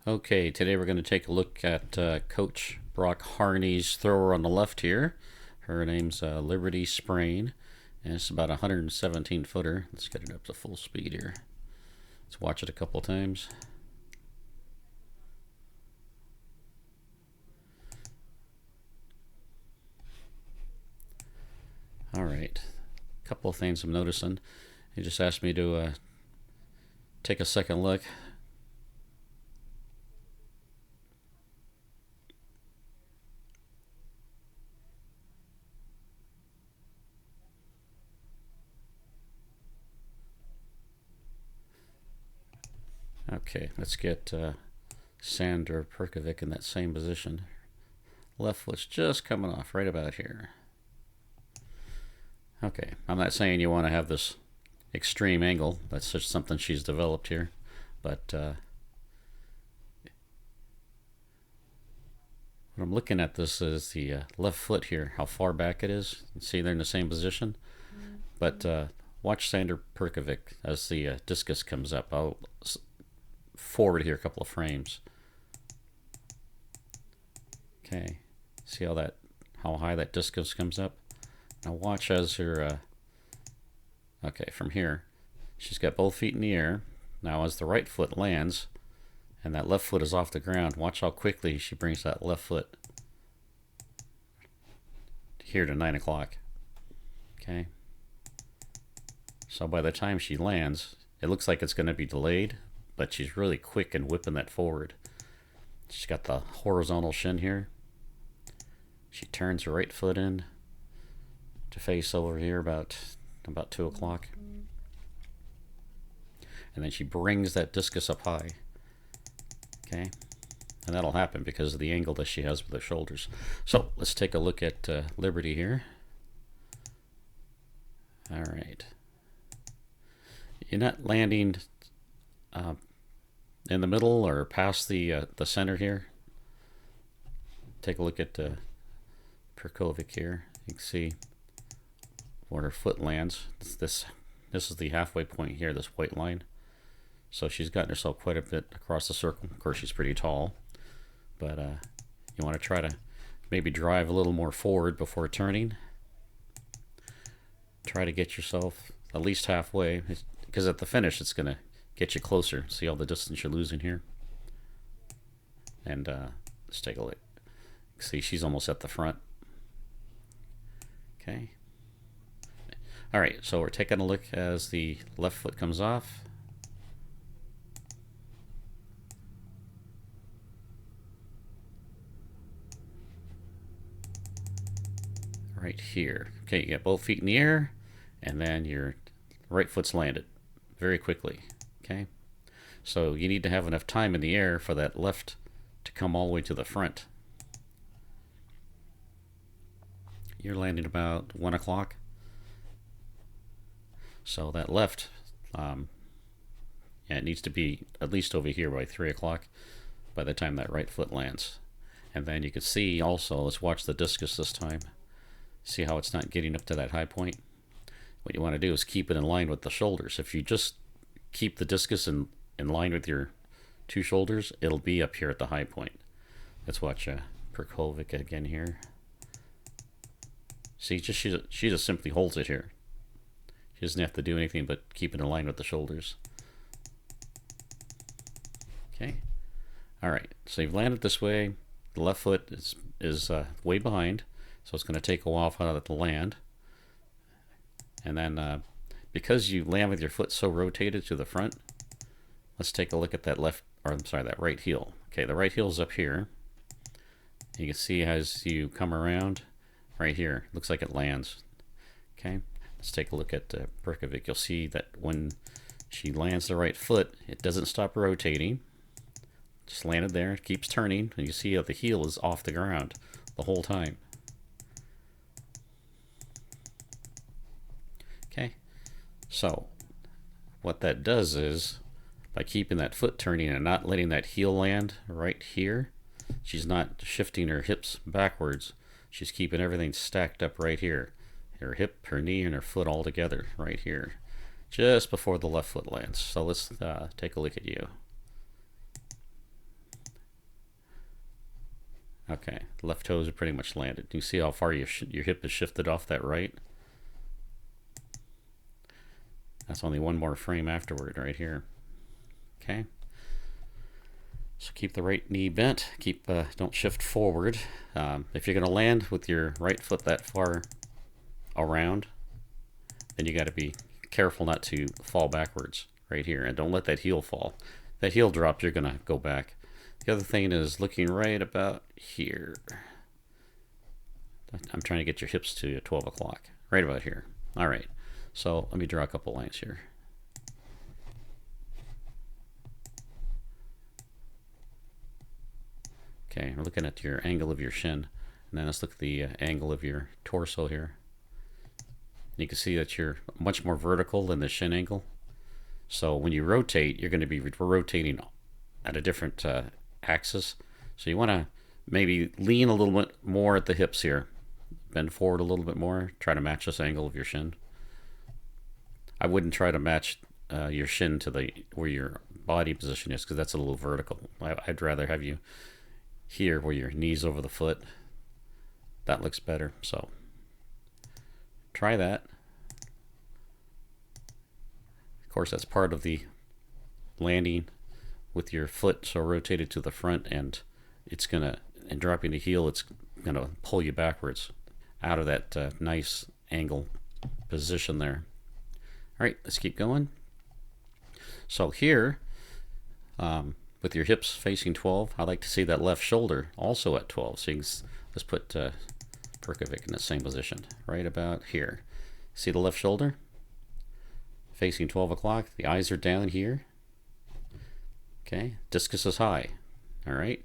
Okay, today we're going to take a look at Coach Brock Harney's thrower on the left here. Her name's Liberty Sprain, and it's about a 117 footer. Let's get it up to full speed here. Let's watch it a couple times. All right, a couple of things I'm noticing. He just asked me to take a second look. Okay, let's get Sandra Perkovic in that same position. Left foot's just coming off right about here. Okay, I'm not saying you want to have this extreme angle. That's just something she's developed here. But what I'm looking at this is the left foot here, how far back it is. You see they're in the same position. But watch Sandra Perkovic as the discus comes up. I'll forward here a couple of frames. Okay, see how high that discus comes up? Now watch as her, okay, from here, she's got both feet in the air. Now as the right foot lands, and that left foot is off the ground, watch how quickly she brings that left foot here to 9 o'clock. Okay. So by the time she lands, it looks like it's going to be delayed, but she's really quick in whipping that forward. She's got the horizontal shin here. She turns her right foot in to face over here about 2 o'clock. And then she brings that discus up high. Okay. And that'll happen because of the angle that she has with her shoulders. So let's take a look at Liberty here. All right. You're not landing in the middle or past the center here. Take a look at Perkovic here. You can see where her foot lands. This is the halfway point here, this white line. So she's gotten herself quite a bit across the circle. Of course, she's pretty tall, but you want to try to maybe drive a little more forward before turning. Try to get yourself at least halfway, because at the finish it's going to get you closer. See all the distance you're losing here? And let's take a look. See, she's almost at the front. Okay. All right, so we're taking a look as the left foot comes off. Right here. Okay, you got both feet in the air, and then your right foot's landed very quickly. Okay, so you need to have enough time in the air for that left to come all the way to the front. You're landing about 1 o'clock. So that left, yeah, it needs to be at least over here by 3 o'clock by the time that right foot lands. And then you can see also, let's watch the discus this time. See how it's not getting up to that high point? What you want to do is keep it in line with the shoulders. If you just keep the discus in line with your two shoulders, it'll be up here at the high point. Let's watch Perkovic again here. See, she just simply holds it here. She doesn't have to do anything but keep it in line with the shoulders. Okay. All right. So you've landed this way. The left foot is way behind, so it's going to take a while for it to land. And then because you land with your foot so rotated to the front, let's take a look at that that right heel. Okay, the right heel's up here. You can see as you come around right here, looks like it lands. Okay, let's take a look at Perkovic. You'll see that when she lands the right foot, it doesn't stop rotating. Just landed there, it keeps turning, and you see how the heel is off the ground the whole time. Okay, so what that does is, by keeping that foot turning and not letting that heel land right here, she's not shifting her hips backwards. She's keeping everything stacked up right here. Her hip, her knee, and her foot all together right here, just before the left foot lands. So let's take a look at you. Okay, left toes are pretty much landed. You see how far your hip is shifted off that right? That's only one more frame afterward right here. Okay. So keep the right knee bent. Don't shift forward. If you're going to land with your right foot that far around, then you got to be careful not to fall backwards right here, and don't let that heel fall. That heel drops, you're going to go back. The other thing is looking right about here. I'm trying to get your hips to 12 o'clock. Right about here. All right. So let me draw a couple lines here. Okay, we're looking at your angle of your shin. And then let's look at the angle of your torso here. You can see that you're much more vertical than the shin angle. So when you rotate, you're going to be rotating at a different axis. So you want to maybe lean a little bit more at the hips here. Bend forward a little bit more. Try to match this angle of your shin. I wouldn't try to match your shin to where your body position is, because that's a little vertical. I'd rather have you here where your knees over the foot. That looks better. So try that. Of course, that's part of the landing with your foot so rotated to the front, and dropping the heel, it's gonna pull you backwards out of that nice angle position there. All right, let's keep going. So here, with your hips facing 12, I like to see that left shoulder also at 12. So let's put Perkovic in the same position, right about here. See the left shoulder? Facing 12 o'clock. The eyes are down here. Okay, discus is high. All right.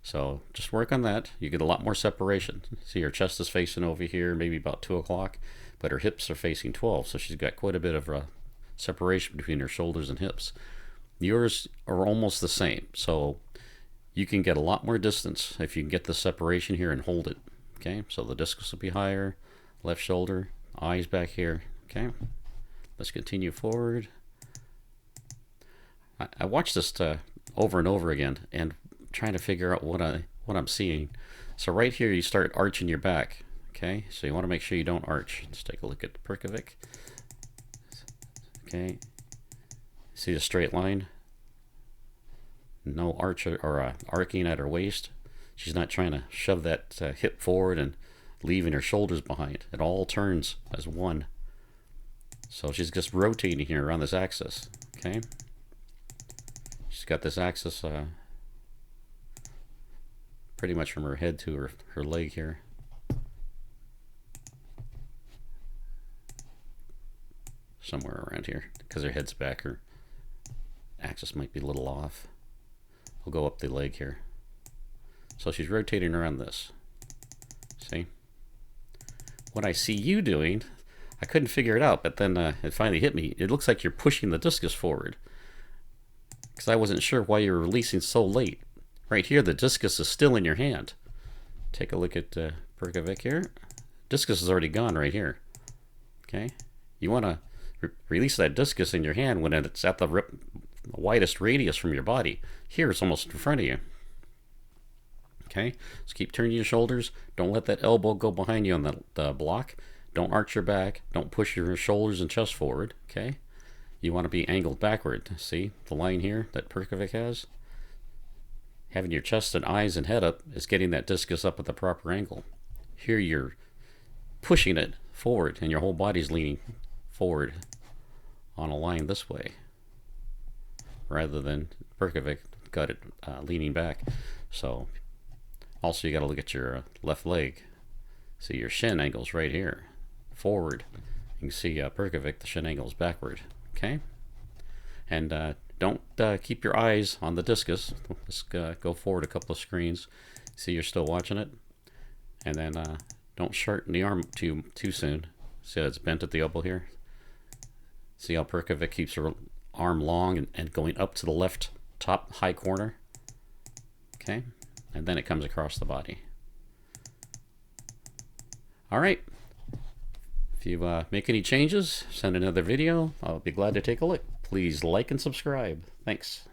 So just work on that. You get a lot more separation. See, her chest is facing over here, maybe about 2 o'clock, but her hips are facing 12. So she's got quite a bit of separation between her shoulders and hips. Yours are almost the same. So you can get a lot more distance if you can get the separation here and hold it. Okay, so the discus will be higher, left shoulder, eyes back here. Okay, let's continue forward. I watched this over and over again and trying to figure out what I'm seeing. So right here you start arching your back. Okay, so you want to make sure you don't arch. Let's take a look at Perkovic. Okay, see the straight line? No arch or arcing at her waist. She's not trying to shove that hip forward and leaving her shoulders behind. It all turns as one. So she's just rotating here around this axis. Okay, she's got this axis pretty much from her head to her leg here. Somewhere around here, because her head's back, her axis might be a little off. We'll go up the leg here. So she's rotating around this. See? What I see you doing, I couldn't figure it out, but then it finally hit me. It looks like you're pushing the discus forward, because I wasn't sure why you were releasing so late. Right here, the discus is still in your hand. Take a look at Perkovic here. Discus is already gone right here. Okay? You want to release that discus in your hand when it's at the widest radius from your body. Here, it's almost in front of you. Okay? So keep turning your shoulders. Don't let that elbow go behind you on the block. Don't arch your back. Don't push your shoulders and chest forward. Okay? You want to be angled backward. See the line here that Perkovic has? Having your chest and eyes and head up is getting that discus up at the proper angle. Here you're pushing it forward and your whole body's leaning forward on a line this way, rather than Perkovic got it leaning back. So also you got to look at your left leg. See your shin angle's right here, forward. You can see Perkovic, the shin angle's backward. Okay, and don't keep your eyes on the discus. Let's go forward a couple of screens. See you're still watching it. And then don't shorten the arm too soon. See how it's bent at the elbow here? See how Perkovic keeps her arm long and going up to the left top high corner? Okay, and then it comes across the body. All right. If you make any changes, send another video. I'll be glad to take a look. Please like and subscribe. Thanks.